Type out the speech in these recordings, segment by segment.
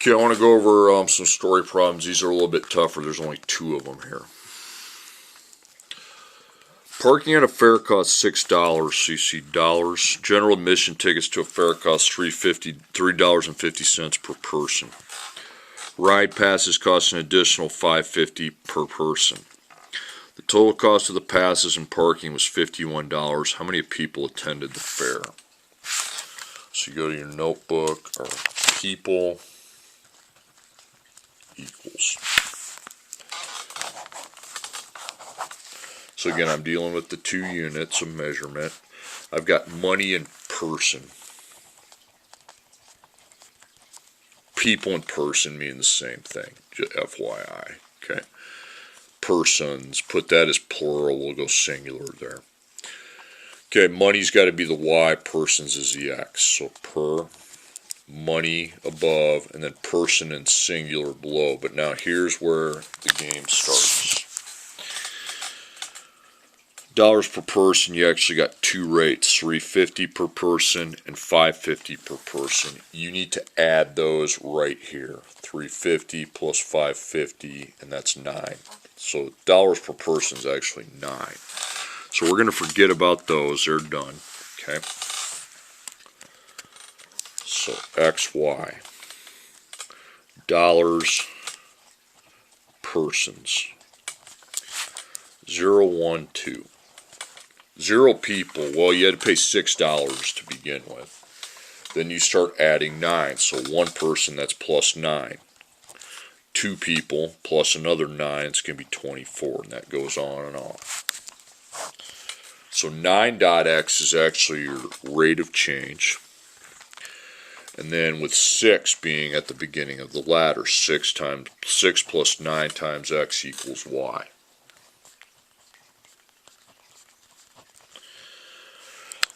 Okay, I want to go over some story problems. These are a little bit tougher. There's only 2 of them here. Parking at a fair costs $6. So you see dollars. General admission tickets to a fair cost $3.50 per person. Ride passes cost an additional $5.50 per person. The total cost of the passes and parking was $51. How many people attended the fair? So you go to your notebook, or people equals. So again, I'm dealing with the 2 units of measurement. I've got money and person. People and person mean the same thing, just FYI. Okay. Persons, put that as plural, we'll go singular there. Okay, money's got to be the Y, persons is the X. So per, money above, and then person and singular below. But now here's where the game starts. Dollars per person, you actually got 2 rates, $3.50 per person and $5.50 per person. You need to add those right here. $3.50 plus $5.50, and that's 9. So dollars per person is actually 9. So we're going to forget about those. They're done. Okay. So XY. Dollars, persons. 0, 1, 2. 0 people, well, you had to pay $6 to begin with. Then you start adding 9. So 1 person, that's plus 9. 2 people plus another 9, it's going to be 24, and that goes on and on. So 9.x is actually your rate of change. And then with 6 being at the beginning of the ladder, 6 plus 9 times x equals y.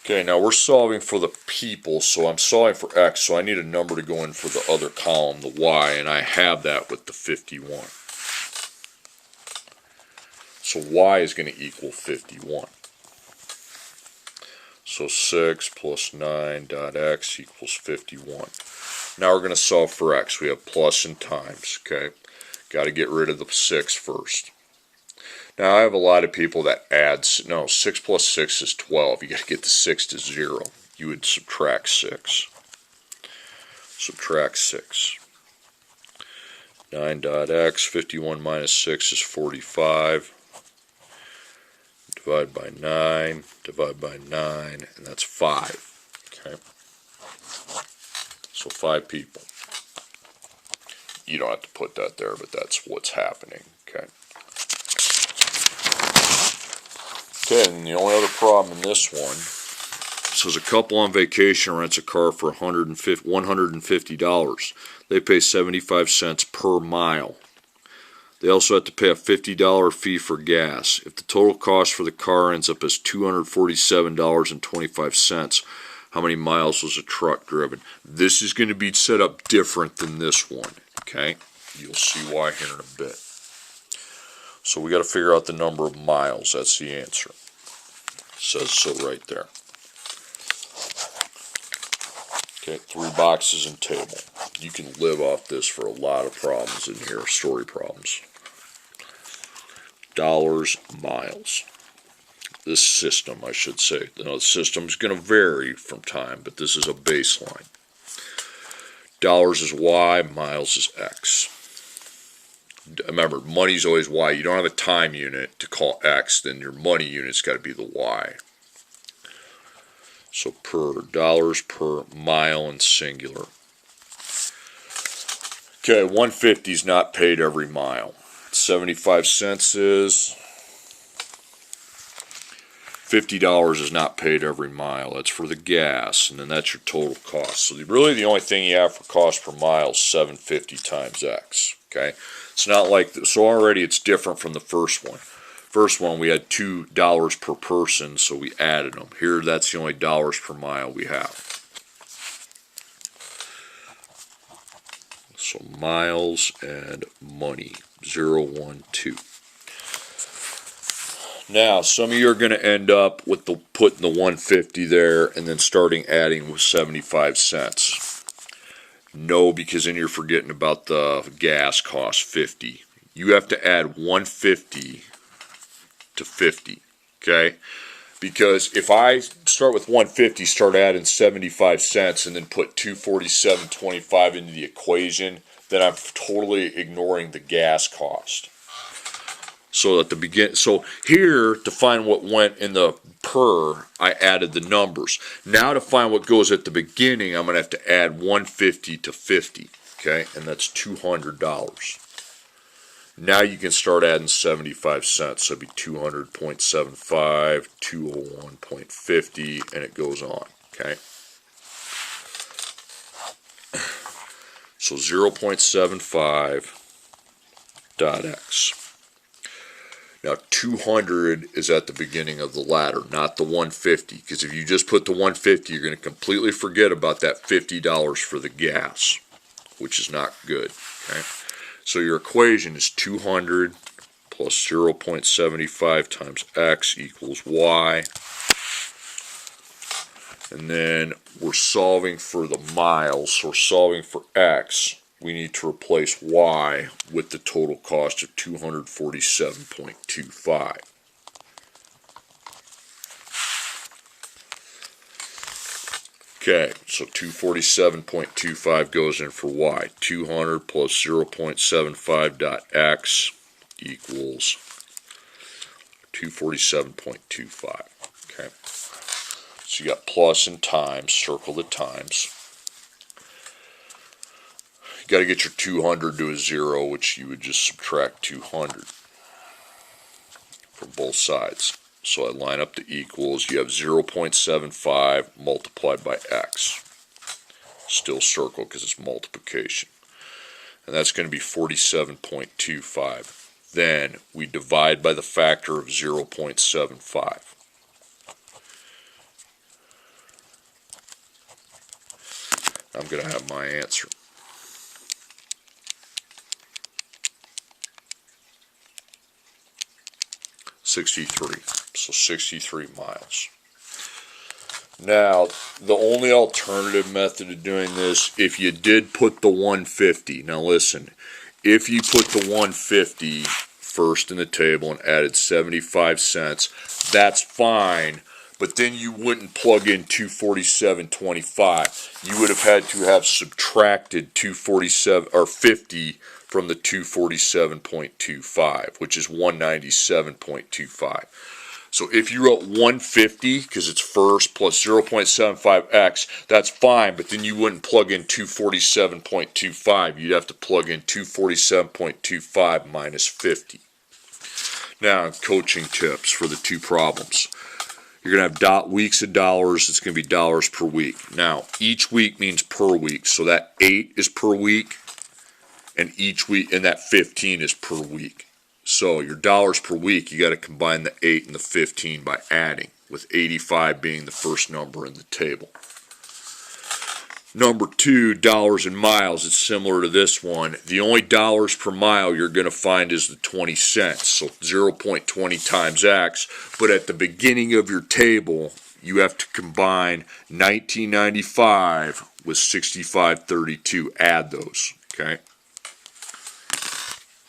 Okay, now we're solving for the people, so I'm solving for x, so I need a number to go in for the other column, the y, and I have that with the 51. So y is going to equal 51. So 6 plus 9 dot x equals 51. Now we're going to solve for x. We have plus and times, okay? Got to get rid of the 6 first. Now, I have a lot of people that add, no, 6 plus 6 is 12. You got to get the 6 to 0. You would subtract 6. Subtract 6. 9.x, 51 minus 6 is 45. Divide by 9, divide by 9, and that's 5. Okay? So 5 people. You don't have to put that there, but that's what's happening. Okay? Okay, and the only other problem in this one says a couple on vacation rents a car for $150. They pay 75 cents per mile. They also have to pay a $50 fee for gas. If the total cost for the car ends up as $247.25, how many miles was the truck driven? This is going to be set up different than this one. Okay, you'll see why here in a bit. So we got to figure out the number of miles. That's the answer. It says so right there. Okay, 3 boxes and table. You can live off this for a lot of problems in here, story problems. Dollars, miles. This system, I should say. Now, the system's going to vary from time, but this is a baseline. Dollars is Y, miles is X. Remember, money's always Y. You don't have a time unit to call X, then your money unit's got to be the Y. So per, dollars per mile and singular. Okay, 150 is not paid every mile. 75 cents is. $50 is not paid every mile. That's for the gas, and then that's your total cost. So really the only thing you have for cost per mile is 750 times X. Okay, it's not like, so already it's different from the first one. First one we had $2 per person, so we added them. Here that's the only dollars per mile we have. So miles and money, 0, 1, 2. Now, some of you are going to end up with putting the 150 there and then starting adding with 75 cents. No, because then you're forgetting about the gas cost, 50. You have to add 150 to 50, okay? Because if I start with 150, start adding 75 cents, and then put 247.25 into the equation, then I'm totally ignoring the gas cost. So at the begin, so here to find what went in the per, I added the numbers. Now to find what goes at the beginning, I'm going to have to add 150 to 50, okay? And that's $200. Now you can start adding 75 cents. So it'd be 200.75, 201.50, and it goes on, okay? So 0.75 dot x. Now 200 is at the beginning of the ladder, not the 150, because if you just put the 150, you're going to completely forget about that $50 for the gas, which is not good, okay? So your equation is 200 plus 0.75 times x equals y. And then we're solving for the miles, so we're solving for x. We need to replace y with the total cost of 247.25. Okay, so 247.25 goes in for y. 200 plus 0.75 dot x equals 247.25. Okay, so you got plus and times, circle the times. You got to get your 200 to a 0, which you would just subtract 200 from both sides. So I line up the equals. You have 0.75 multiplied by x. Still circle because it's multiplication. And that's going to be 47.25. Then we divide by the factor of 0.75. I'm going to have my answer. 63. So 63 miles. Now, the only alternative method of doing this, if you did put the 150, now listen, if you put the 150 first in the table and added 75 cents, that's fine, but then you wouldn't plug in 247.25. You would have had to have subtracted 247 or 50 from the 247.25, which is 197.25. So if you wrote 150, because it's first, plus 0.75x, that's fine, but then you wouldn't plug in 247.25. You'd have to plug in 247.25 minus 50. Now, coaching tips for the two problems. You're going to have weeks of dollars. It's going to be dollars per week. Now, each week means per week, so that 8 is per week, and each week, and that 15 is per week. So your dollars per week, you got to combine the 8 and the 15 by adding, with 85 being the first number in the table. Number 2, dollars and miles. It's similar to this one. The only dollars per mile you're going to find is the 20 cents, so 0.20 times x. But at the beginning of your table, you have to combine 1995 with 6532. Add those, okay?